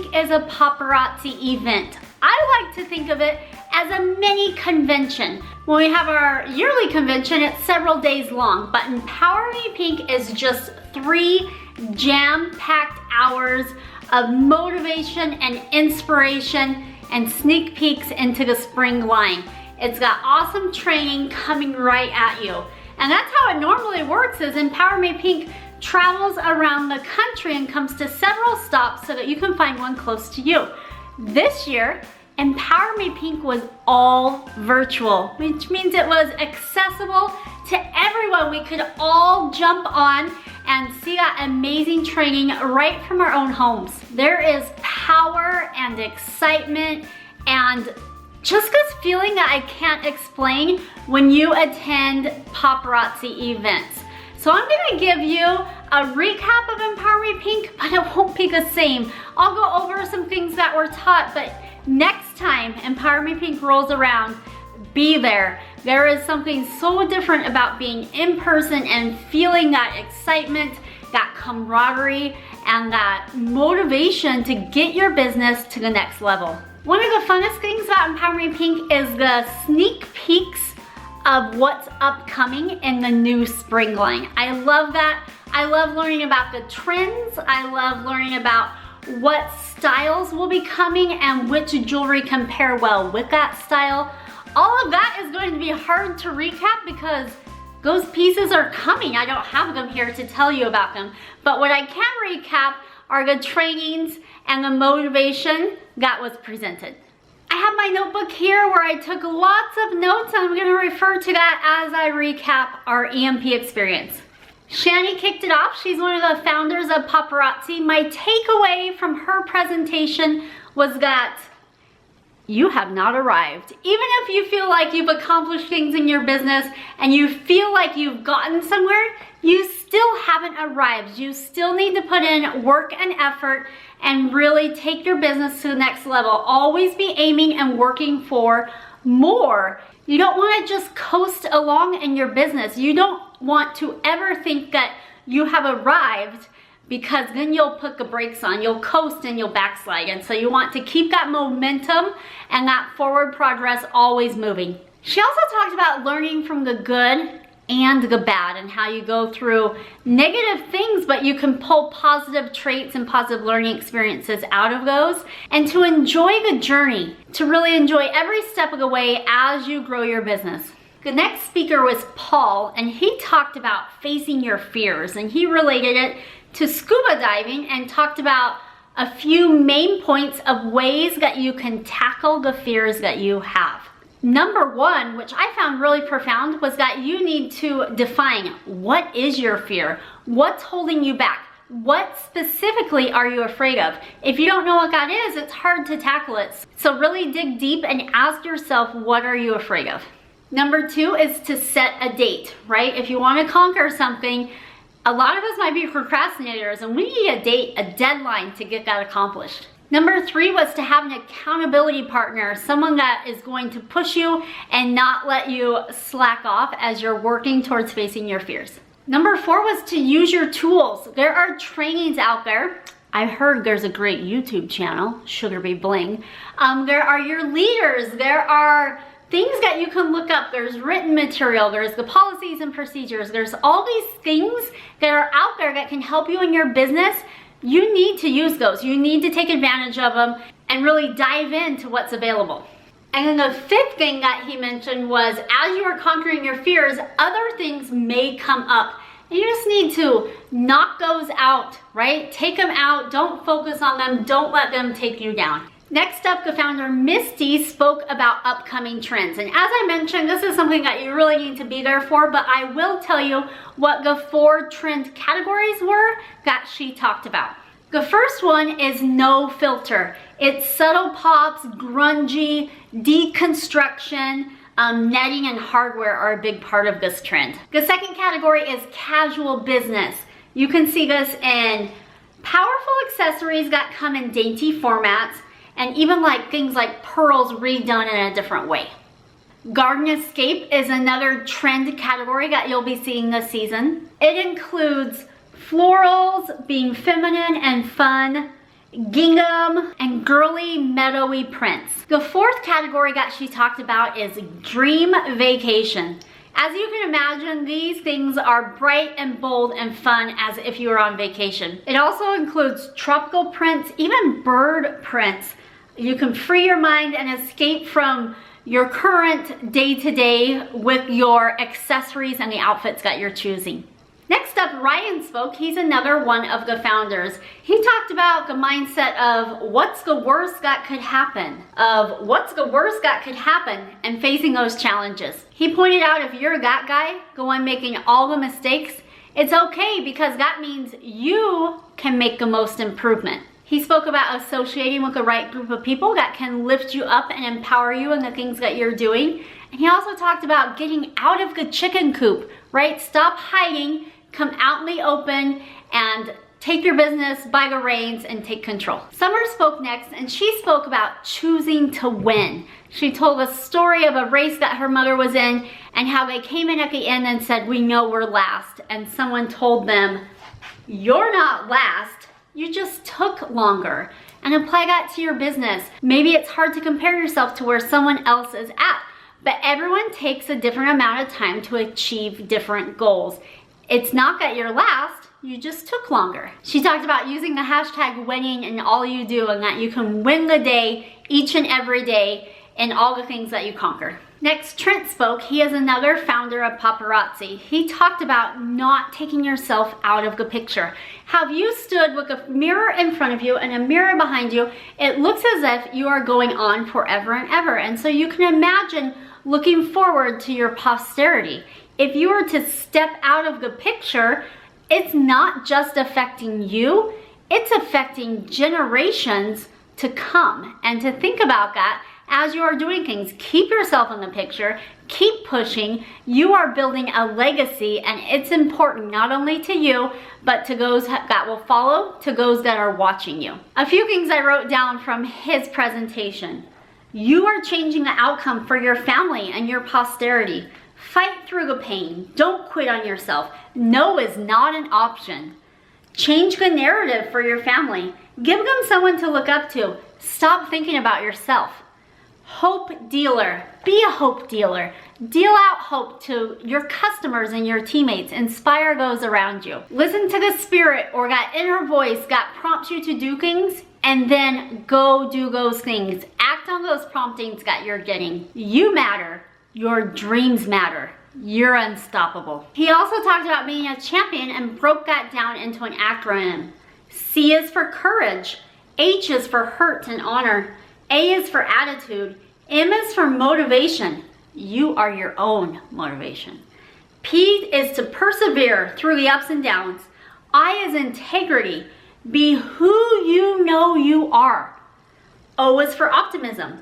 Pink is a paparazzi event. I like to think of it as a mini convention. When we have our yearly convention, it's several days long, but Empower Me Pink is just 3 jam-packed hours of motivation and inspiration and sneak peeks into the spring line. It's got awesome training coming right at you. And that's how it normally works, is Empower Me Pink travels around the country and comes to several stops so that you can find one close to you. This year, Empower Me Pink was all virtual, which means it was accessible to everyone. We could all jump on and see that amazing training right from our own homes. There is power and excitement and just this feeling that I can't explain when you attend paparazzi events. So I'm gonna give you a recap of Empower Me Pink, but it won't be the same. I'll go over some things that were taught, but next time Empower Me Pink rolls around, be there. There is something so different about being in person and feeling that excitement, that camaraderie, and that motivation to get your business to the next level. One of the funnest things about Empower Me Pink is the sneak peeks of what's upcoming in the new spring line. I love that. I love learning about the trends. I love learning about what styles will be coming and which jewelry can pair well with that style. All of that is going to be hard to recap because those pieces are coming. I don't have them here to tell you about them. But what I can recap are the trainings and the motivation that was presented. I have my notebook here where I took lots of notes, and I'm gonna refer to that as I recap our EMP experience. Shani kicked it off. She's one of the founders of Paparazzi. My takeaway from her presentation was that you have not arrived. Even if you feel like you've accomplished things in your business and you feel like you've gotten somewhere, you still haven't arrived. You still need to put in work and effort and really take your business to the next level. Always be aiming and working for more. You don't want to just coast along in your business. You don't want to ever think that you have arrived, because then you'll put the brakes on. You'll coast and you'll backslide. And so you want to keep that momentum and that forward progress always moving. She also talked about learning from the good and the bad, and how you go through negative things, but you can pull positive traits and positive learning experiences out of those, and to enjoy the journey, to really enjoy every step of the way as you grow your business. The next speaker was Paul, and he talked about facing your fears, and he related it to scuba diving and talked about a few main points of ways that you can tackle the fears that you have. Number one, which I found really profound, was that you need to define what is your fear? What's holding you back? What specifically are you afraid of? If you don't know what that is, it's hard to tackle it. So really dig deep and ask yourself, what are you afraid of? Number two is to set a date, right? If you want to conquer something, a lot of us might be procrastinators, and we need a date, a deadline to get that accomplished. Number three was to have an accountability partner, someone that is going to push you and not let you slack off as you're working towards facing your fears. Number four was to use your tools. There are trainings out there. I heard there's a great YouTube channel, Sugar Bee Bling. There are your leaders. There are things that you can look up. There's written material. There's the policies and procedures. There's all these things that are out there that can help you in your business. You need to use those. You need to take advantage of them and really dive into what's available. And then the fifth thing that he mentioned was, as you are conquering your fears, other things may come up. And you just need to knock those out, right? Take them out. Don't focus on them. Don't let them take you down. Next up, the founder, Misty, spoke about upcoming trends. And as I mentioned, this is something that you really need to be there for, but I will tell you what the 4 trend categories were that she talked about. The first one is no filter. It's subtle pops, grungy, deconstruction, netting and hardware are a big part of this trend. The second category is casual business. You can see this in powerful accessories that come in dainty formats, and even like things like pearls redone in a different way. Garden escape is another trend category that you'll be seeing this season. It includes florals, being feminine and fun, gingham, and girly meadowy prints. The fourth category that she talked about is dream vacation. As you can imagine, these things are bright and bold and fun as if you were on vacation. It also includes tropical prints, even bird prints. You can free your mind and escape from your current day-to-day with your accessories and the outfits that you're choosing. Next up, Ryan spoke. He's another one of the founders. He talked about the mindset of what's the worst that could happen, and facing those challenges. He pointed out if you're that guy, the one making all the mistakes, it's okay because that means you can make the most improvement. He spoke about associating with the right group of people that can lift you up and empower you in the things that you're doing. And he also talked about getting out of the chicken coop, right? Stop hiding, come out in the open, and take your business by the reins and take control. Summer spoke next, and she spoke about choosing to win. She told a story of a race that her mother was in and how they came in at the end and said, "We know we're last." And someone told them, "You're not last. You just took longer." And apply that to your business. Maybe it's hard to compare yourself to where someone else is at, but everyone takes a different amount of time to achieve different goals. It's not that you're last, you just took longer. She talked about using the hashtag winning in all you do and that you can win the day each and every day in all the things that you conquer. Next, Trent spoke. He is another founder of Paparazzi. He talked about not taking yourself out of the picture. Have you stood with a mirror in front of you and a mirror behind you? It looks as if you are going on forever and ever. And so you can imagine looking forward to your posterity. If you were to step out of the picture, it's not just affecting you, it's affecting generations to come. And to think about that as you are doing things, keep yourself in the picture, keep pushing. You are building a legacy, and it's important not only to you, but to those that will follow, to those that are watching you. A few things I wrote down from his presentation. You are changing the outcome for your family and your posterity. Fight through the pain. Don't quit on yourself. No is not an option. Change the narrative for your family. Give them someone to look up to. Stop thinking about yourself. Hope dealer. Be a hope dealer. Deal out hope to your customers and your teammates. Inspire those around you. Listen to the spirit or that inner voice that prompts you to do things, and then go do those things. Act on those promptings that you're getting. You matter. Your dreams matter. You're unstoppable. He also talked about being a champion and broke that down into an acronym. C is for courage. H is for hurt and honor. A is for attitude. M is for motivation. You are your own motivation. P is to persevere through the ups and downs. I is integrity. Be who you know you are. O is for optimism.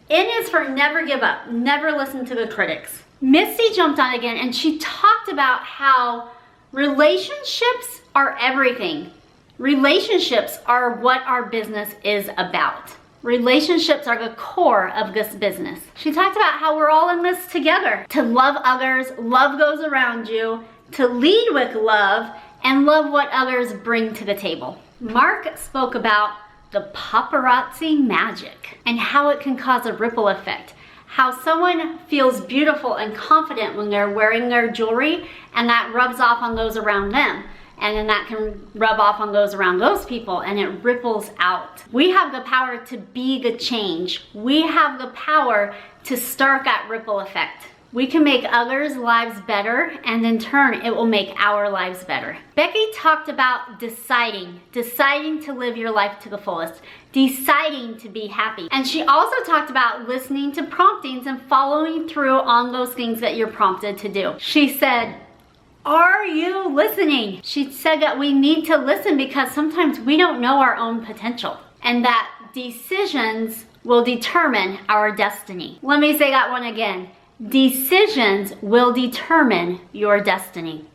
N is for never give up. Never listen to the critics. Misty jumped on again and she talked about how relationships are everything. Relationships are what our business is about. Relationships are the core of this business. She talked about how we're all in this together. To love others, love those around you, to lead with love, and love what others bring to the table. Mark spoke about the paparazzi magic and how it can cause a ripple effect. How someone feels beautiful and confident when they're wearing their jewelry, and that rubs off on those around them. And then that can rub off on those around those people, and it ripples out. We have the power to be the change. We have the power to start that ripple effect. We can make others' lives better, and in turn, it will make our lives better. Becky talked about deciding to live your life to the fullest, deciding to be happy. And she also talked about listening to promptings and following through on those things that you're prompted to do. She said, are you listening? She said that we need to listen because sometimes we don't know our own potential, and that decisions will determine our destiny. Let me say that one again. Decisions will determine your destiny.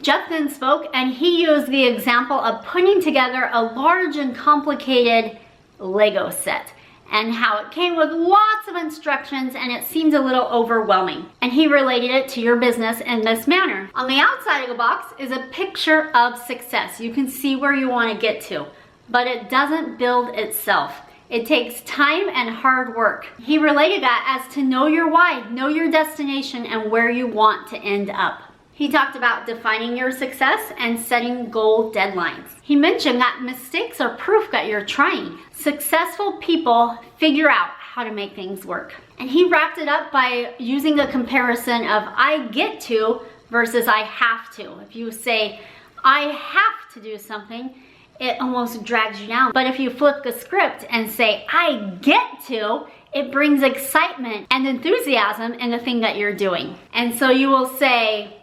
Jeff then spoke, and he used the example of putting together a large and complicated Lego set, and how it came with lots of instructions and it seemed a little overwhelming. And he related it to your business in this manner. On the outside of the box is a picture of success. You can see where you want to get to. but it doesn't build itself. It takes time and hard work. He related that as to know your why, know your destination, and where you want to end up. He talked about defining your success and setting goal deadlines. He mentioned that mistakes are proof that you're trying. Successful people figure out how to make things work. And he wrapped it up by using a comparison of I get to versus I have to. If you say, I have to do something, it almost drags you down. But if you flip the script and say, I get to, it brings excitement and enthusiasm in the thing that you're doing. And so you will say,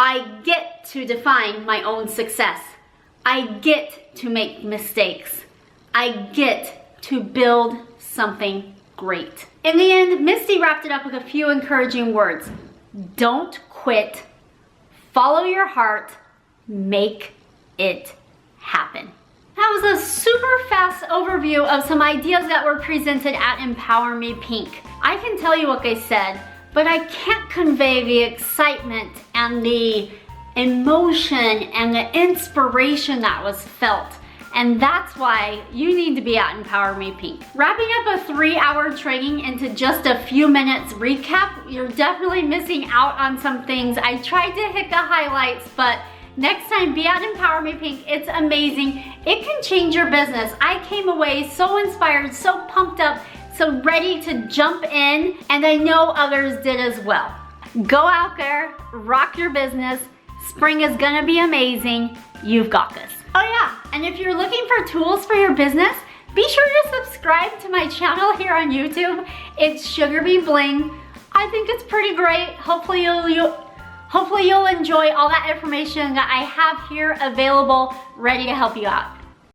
I get to define my own success. I get to make mistakes. I get to build something great. In the end, Misty wrapped it up with a few encouraging words. Don't quit. Follow your heart. Make it happen. That was a super fast overview of some ideas that were presented at Empower Me Pink. I can tell you what they said, but I can't convey the excitement and the emotion and the inspiration that was felt. And that's why you need to be at Empower Me Pink. Wrapping up a 3-hour training into just a few minutes recap, you're definitely missing out on some things. I tried to hit the highlights, but next time, be at Empower Me Pink. It's amazing. It can change your business. I came away so inspired, so pumped up, so ready to jump in, and I know others did as well. Go out there, rock your business. Spring is gonna be amazing. You've got this. Oh yeah, and if you're looking for tools for your business, be sure to subscribe to my channel here on YouTube. It's Sugar Bee Bling. I think it's pretty great. Hopefully you'll enjoy all that information that I have here available, ready to help you out.